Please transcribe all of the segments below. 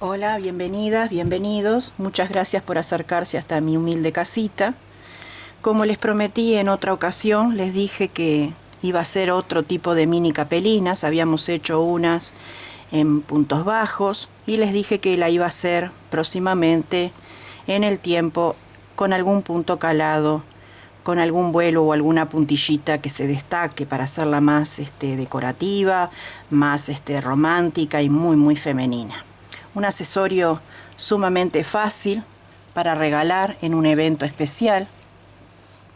Hola, bienvenidas, bienvenidos. Muchas gracias por acercarse hasta mi humilde casita. Como les prometí en otra ocasión, les dije que iba a ser otro tipo de mini capelinas. Habíamos hecho unas en puntos bajos y les dije que la iba a hacer próximamente en el tiempo con algún punto calado, con algún vuelo o alguna puntillita que se destaque para hacerla más decorativa, más romántica y muy femenina. Un accesorio sumamente fácil para regalar en un evento especial,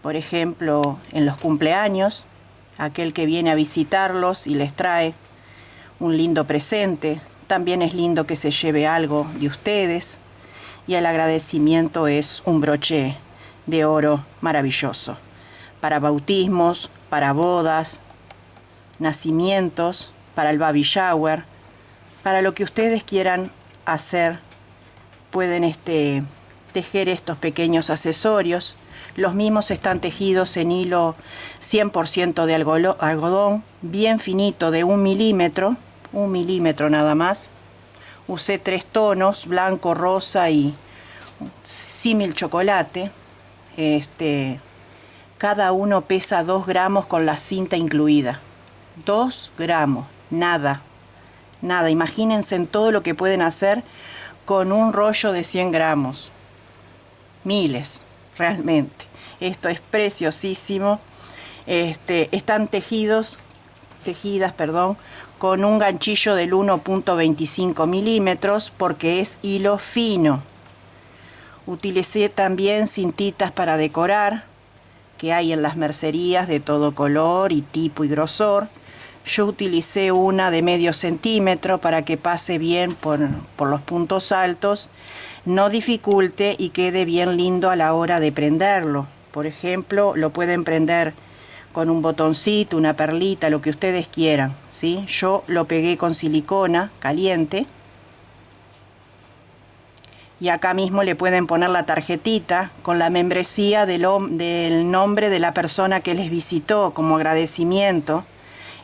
por ejemplo en los cumpleaños, aquel que viene a visitarlos y les trae un lindo presente. También es lindo que se lleve algo de ustedes, y el agradecimiento es un broche de oro maravilloso para bautismos, para bodas, nacimientos, para el baby shower, para lo que ustedes quieran hacer. Pueden tejer estos pequeños accesorios. Los mismos están tejidos en hilo 100% de algodón, bien finito, de 1 milímetro nada más. Usé 3 tonos, blanco, rosa y símil chocolate. Cada uno pesa 2 gramos con la cinta incluida. 2 gramos, nada. Imagínense en todo lo que pueden hacer con un rollo de 100 gramos. Miles, realmente. Esto es preciosísimo. Están tejidas, con un ganchillo del 1.25 milímetros porque es hilo fino. Utilicé también cintitas para decorar, que hay en las mercerías de todo color y tipo y grosor. Yo utilicé una de medio centímetro para que pase bien por los puntos altos, no dificulte y quede bien lindo a la hora de prenderlo. Por ejemplo, lo pueden prender con un botoncito, una perlita, lo que ustedes quieran, ¿sí? Yo lo pegué con silicona caliente. Y acá mismo le pueden poner la tarjetita con la membresía del nombre de la persona que les visitó como agradecimiento.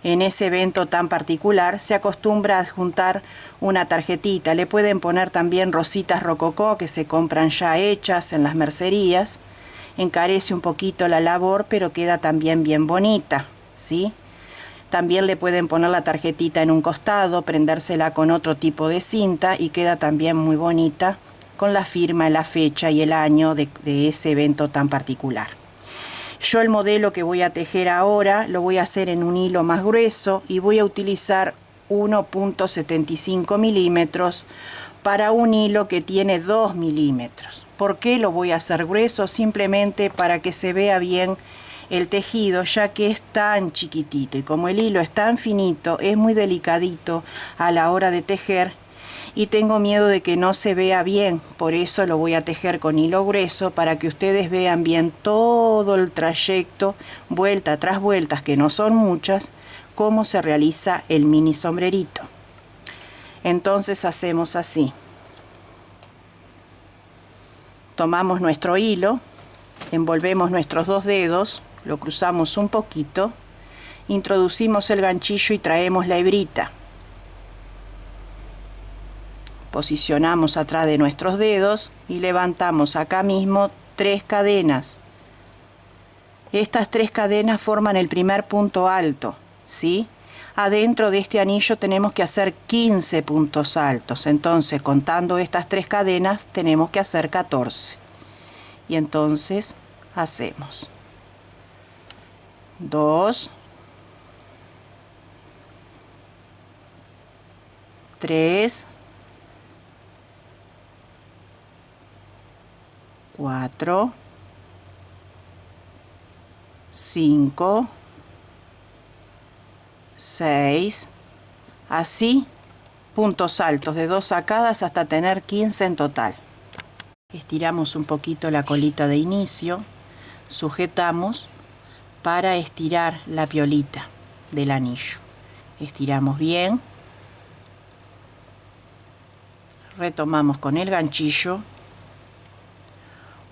En ese evento tan particular se acostumbra a adjuntar una tarjetita. Le pueden poner también rositas rococó que se compran ya hechas en las mercerías. Encarece un poquito la labor, pero queda también bien bonita, ¿sí? También le pueden poner la tarjetita en un costado, prendérsela con otro tipo de cinta y queda también muy bonita con la firma, la fecha y el año de ese evento tan particular. Yo el modelo que voy a tejer ahora lo voy a hacer en un hilo más grueso y voy a utilizar 1.75 milímetros para un hilo que tiene 2 milímetros. ¿Por qué lo voy a hacer grueso? Simplemente para que se vea bien el tejido, ya que es tan chiquitito y como el hilo es tan finito, es muy delicadito a la hora de tejer y tengo miedo de que no se vea bien. Por eso lo voy a tejer con hilo grueso para que ustedes vean bien todo el trayecto, vuelta tras vueltas, que no son muchas, cómo se realiza el mini sombrerito. Entonces hacemos así. Tomamos nuestro hilo, envolvemos nuestros 2 dedos, lo cruzamos un poquito, introducimos el ganchillo y traemos la hebrita. Posicionamos atrás de nuestros dedos y levantamos acá mismo 3 cadenas. Estas 3 cadenas forman el primer punto alto, ¿sí? Adentro de este anillo tenemos que hacer 15 puntos altos. Entonces, contando estas 3 cadenas, tenemos que hacer 14. Y entonces hacemos 2, 3, 4, 5, 6, así, puntos altos de 2 sacadas hasta tener 15 en total. Estiramos un poquito la colita de inicio, sujetamos para estirar la piolita del anillo. Estiramos bien, retomamos con el ganchillo,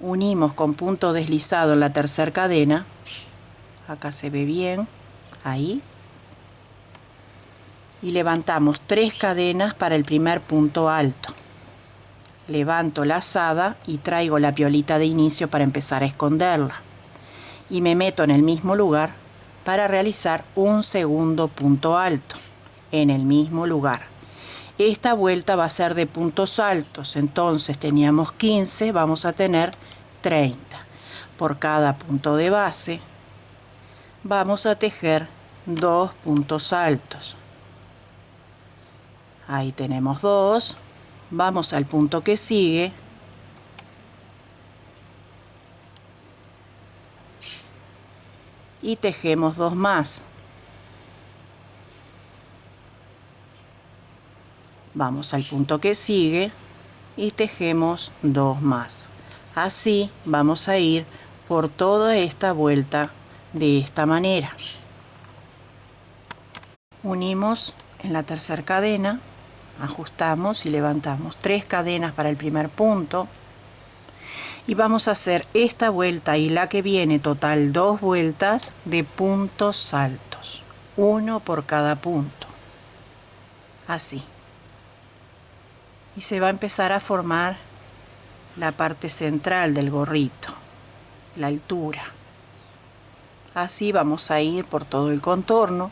unimos con punto deslizado en la tercera cadena, acá se ve bien, ahí, y levantamos 3 cadenas para el primer punto alto. levanto la lazada y traigo la piolita de inicio para empezar a esconderla. Y me meto en el mismo lugar para realizar un segundo punto alto, en el mismo lugar. Esta vuelta va a ser de puntos altos, entonces teníamos 15, vamos a tener 30. Por cada punto de base vamos a tejer 2 puntos altos. Ahí tenemos 2. Vamos al punto que sigue. Y tejemos 2 más. Vamos al punto que sigue y tejemos 2 más. Así vamos a ir por toda esta vuelta de esta manera. Unimos en la tercera cadena, ajustamos y levantamos 3 cadenas para el primer punto y vamos a hacer esta vuelta y la que viene, total 2 vueltas de puntos altos, 1 por cada punto, así. Y se va a empezar a formar la parte central del gorrito, la altura. Así vamos a ir por todo el contorno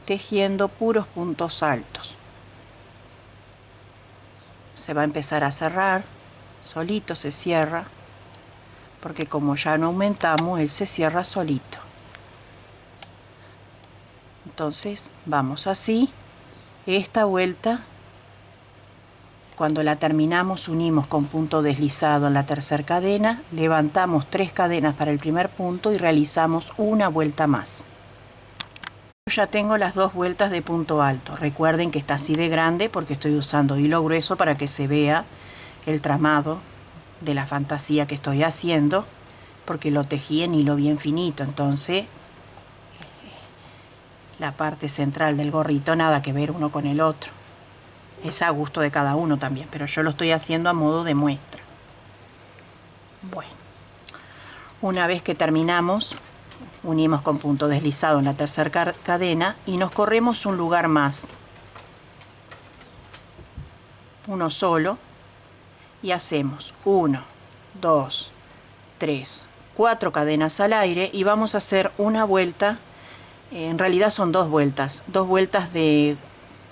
tejiendo puros puntos altos. Se va a empezar a cerrar, solito se cierra, porque como ya no aumentamos, él se cierra solito. Entonces vamos así, esta vuelta. Cuando la terminamos, unimos con punto deslizado en la tercera cadena, levantamos 3 cadenas para el primer punto y realizamos una vuelta más. Ya tengo las 2 vueltas de punto alto. Recuerden que está así de grande porque estoy usando hilo grueso para que se vea el tramado de la fantasía que estoy haciendo, porque lo tejí en hilo bien finito. Entonces, la parte central del gorrito nada que ver uno con el otro. Es a gusto de cada uno también, pero yo lo estoy haciendo a modo de muestra. Bueno, una vez que terminamos, unimos con punto deslizado en la tercera cadena y nos corremos un lugar más, uno solo, y hacemos 1, 2, 3, 4 cadenas al aire y vamos a hacer una vuelta, en realidad son 2 vueltas de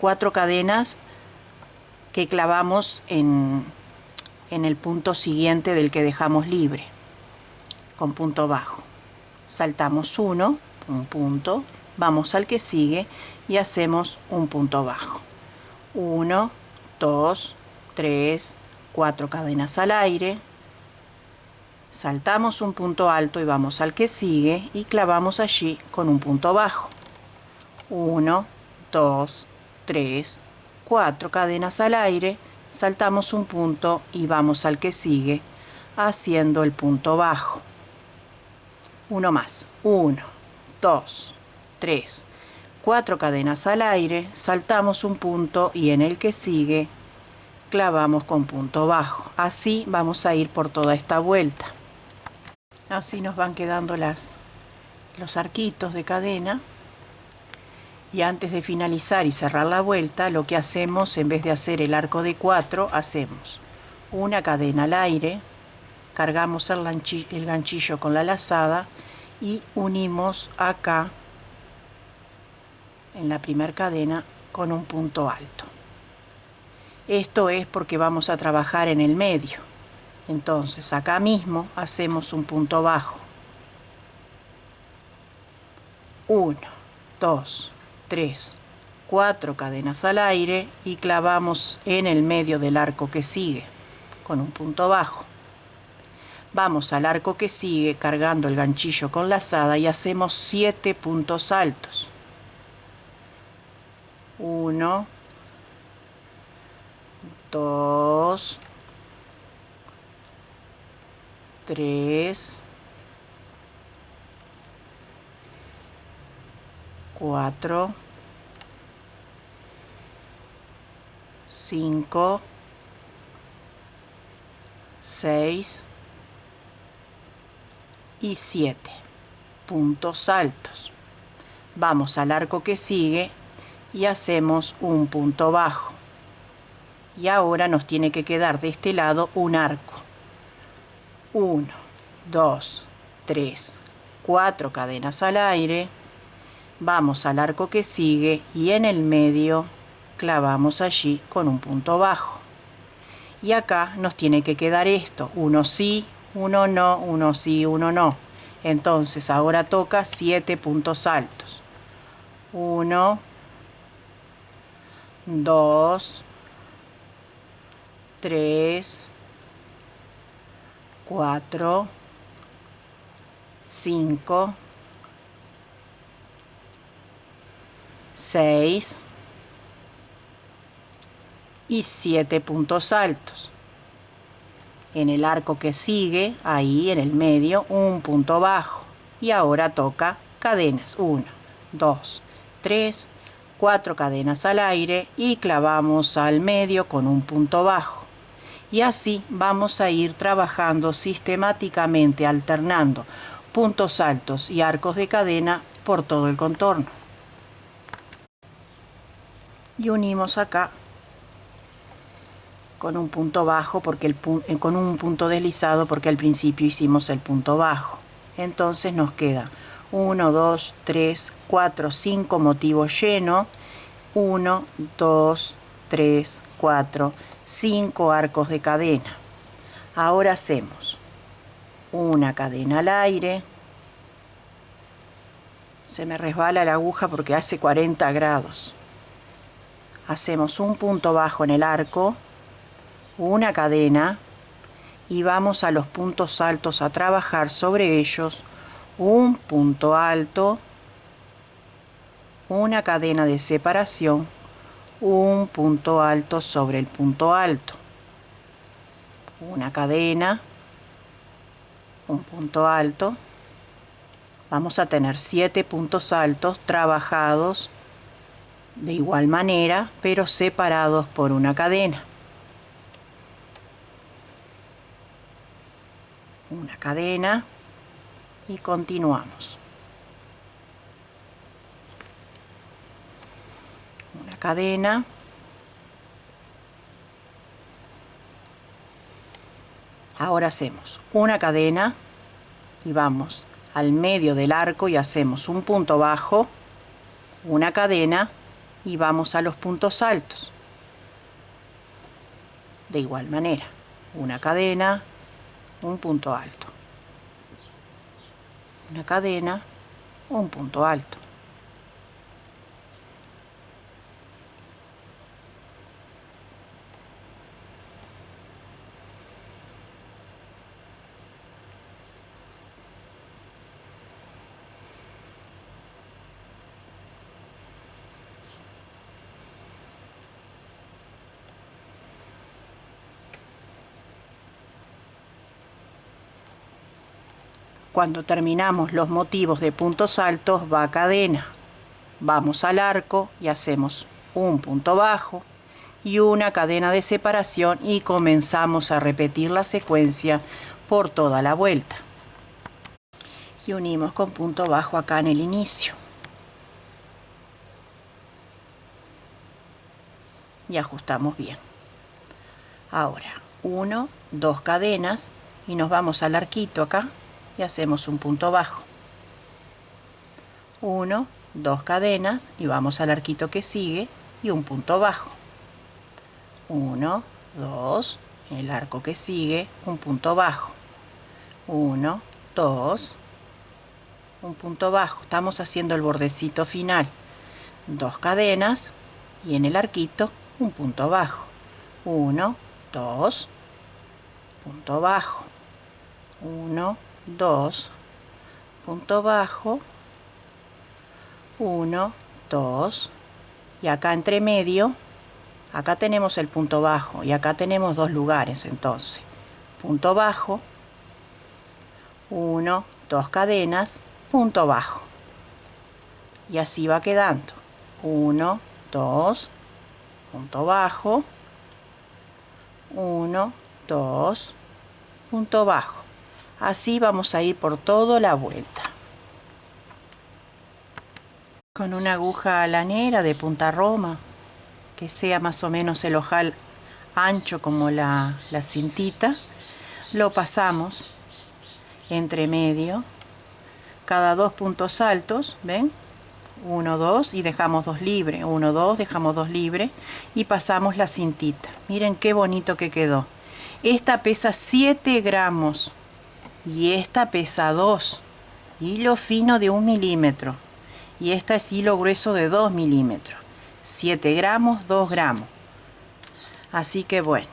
4 cadenas que clavamos en el punto siguiente del que dejamos libre, con punto bajo. Saltamos un punto, vamos al que sigue y hacemos un punto bajo. 1, 2, 3, 4 cadenas al aire, saltamos un punto alto y vamos al que sigue y clavamos allí con un punto bajo. 1, 2, 3, 4 cadenas al aire, saltamos un punto y vamos al que sigue haciendo el punto bajo. Uno más, 1, 2, 3, 4 cadenas al aire, saltamos un punto y en el que sigue clavamos con punto bajo. Así vamos a ir por toda esta vuelta. Así nos van quedando los arquitos de cadena. Y antes de finalizar y cerrar la vuelta, lo que hacemos, en vez de hacer el arco de 4, hacemos una cadena al aire, cargamos el ganchillo con la lazada y unimos acá en la primera cadena con un punto alto. Esto es porque vamos a trabajar en el medio. Entonces acá mismo hacemos un punto bajo. 1, 2, 3, 4 cadenas al aire y clavamos en el medio del arco que sigue con un punto bajo. Vamos al arco que sigue cargando el ganchillo con lazada y hacemos 7 puntos altos. 1, 2, 3, 4, 5, 6 y 7 puntos altos. Vamos al arco que sigue y hacemos un punto bajo. Y ahora nos tiene que quedar de este lado un arco. 1, 2, 3, 4 cadenas al aire. Vamos al arco que sigue y en el medio clavamos allí con un punto bajo. Y acá nos tiene que quedar esto, uno sí, uno no, uno sí, uno no. Entonces ahora toca 7 puntos altos. 1, 2, 3, 4, 5, 6 y 7 puntos altos. En el arco que sigue, ahí en el medio, un punto bajo. Y ahora toca cadenas. 1, 2, 3, 4 cadenas al aire y clavamos al medio con un punto bajo. Y así vamos a ir trabajando sistemáticamente, alternando puntos altos y arcos de cadena por todo el contorno. Y unimos acá con un punto bajo porque con un punto deslizado porque al principio hicimos el punto bajo. Entonces nos queda 1, 2, 3, 4, 5 motivos llenos, 1, 2, 3, 4, 5 arcos de cadena. Ahora hacemos una cadena al aire. Se me resbala la aguja porque hace 40 grados. Hacemos un punto bajo en el arco, una cadena y vamos a los puntos altos a trabajar sobre ellos un punto alto, una cadena de separación, un punto alto sobre el punto alto, una cadena, un punto alto. Vamos a tener 7 puntos altos trabajados de igual manera pero separados por una cadena. Una cadena y continuamos. Una cadena. Ahora hacemos una cadena y vamos al medio del arco y hacemos un punto bajo, una cadena y vamos a los puntos altos. De igual manera, una cadena, un punto alto, una cadena, un punto alto. Cuando terminamos los motivos de puntos altos va cadena. Vamos al arco y hacemos un punto bajo y una cadena de separación y comenzamos a repetir la secuencia por toda la vuelta. Y unimos con punto bajo acá en el inicio. Y ajustamos bien. Ahora, 1, 2 cadenas y nos vamos al arquito acá y hacemos un punto bajo. 1, 2 cadenas y vamos al arquito que sigue y un punto bajo. 1, 2, en el arco que sigue un punto bajo. 1, 2, un punto bajo. Estamos haciendo el bordecito final. 2 cadenas y en el arquito un punto bajo. 1, 2, punto bajo. 1, 2, punto bajo, 1, 2, y acá entre medio, acá tenemos el punto bajo y acá tenemos dos lugares entonces. Punto bajo, 1, 2 cadenas, punto bajo. Y así va quedando. 1, 2, punto bajo, 1, 2, punto bajo. Así vamos a ir por toda la vuelta. Con una aguja lanera de punta roma, que sea más o menos el ojal ancho como la cintita, lo pasamos entre medio, cada 2 puntos altos, ¿ven? 1, 2 y dejamos 2 libres, 1, 2, dejamos 2 libres y pasamos la cintita. Miren qué bonito que quedó. Esta pesa 7 gramos y esta pesa 2. Hilo fino de 1 milímetro y esta es hilo grueso de 2 milímetros. 7 gramos, 2 gramos. Así que bueno,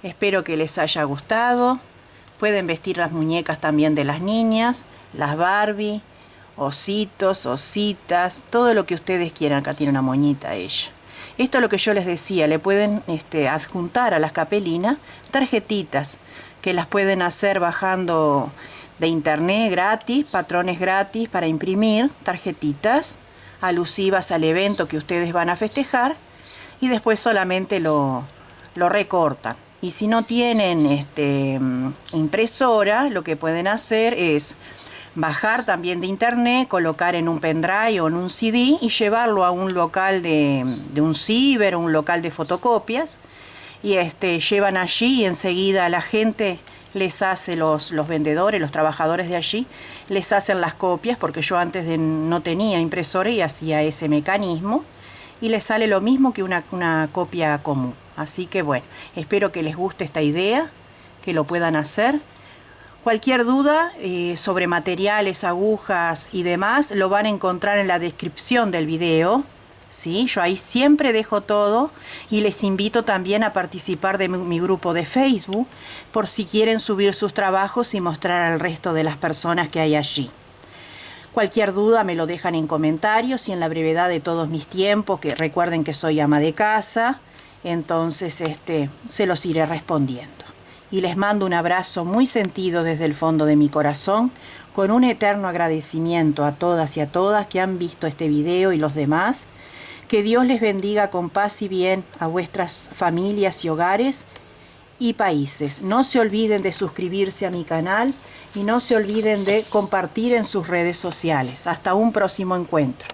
espero que les haya gustado. Pueden vestir las muñecas también de las niñas, las Barbie, ositos, ositas, todo lo que ustedes quieran. Acá tiene una moñita ella. Esto es lo que yo les decía, le pueden adjuntar a las capelinas tarjetitas que las pueden hacer bajando de internet gratis, patrones gratis para imprimir, tarjetitas alusivas al evento que ustedes van a festejar y después solamente lo recortan. Y si no tienen impresora, lo que pueden hacer es bajar también de internet, colocar en un pendrive o en un CD y llevarlo a un local de un ciber o un local de fotocopias y llevan allí y enseguida la gente les hace, los vendedores, los trabajadores de allí, les hacen las copias, porque yo antes no tenía impresora y hacía ese mecanismo y les sale lo mismo que una copia común. Así que bueno, espero que les guste esta idea, que lo puedan hacer. Cualquier duda sobre materiales, agujas y demás, lo van a encontrar en la descripción del video. ¿Sí? Yo ahí siempre dejo todo y les invito también a participar de mi grupo de Facebook por si quieren subir sus trabajos y mostrar al resto de las personas que hay allí. Cualquier duda me lo dejan en comentarios y en la brevedad de todos mis tiempos, que recuerden que soy ama de casa, entonces se los iré respondiendo. Y les mando un abrazo muy sentido desde el fondo de mi corazón, con un eterno agradecimiento a todas y a todas que han visto este video y los demás. Que Dios les bendiga con paz y bien a vuestras familias y hogares y países. No se olviden de suscribirse a mi canal y no se olviden de compartir en sus redes sociales. Hasta un próximo encuentro.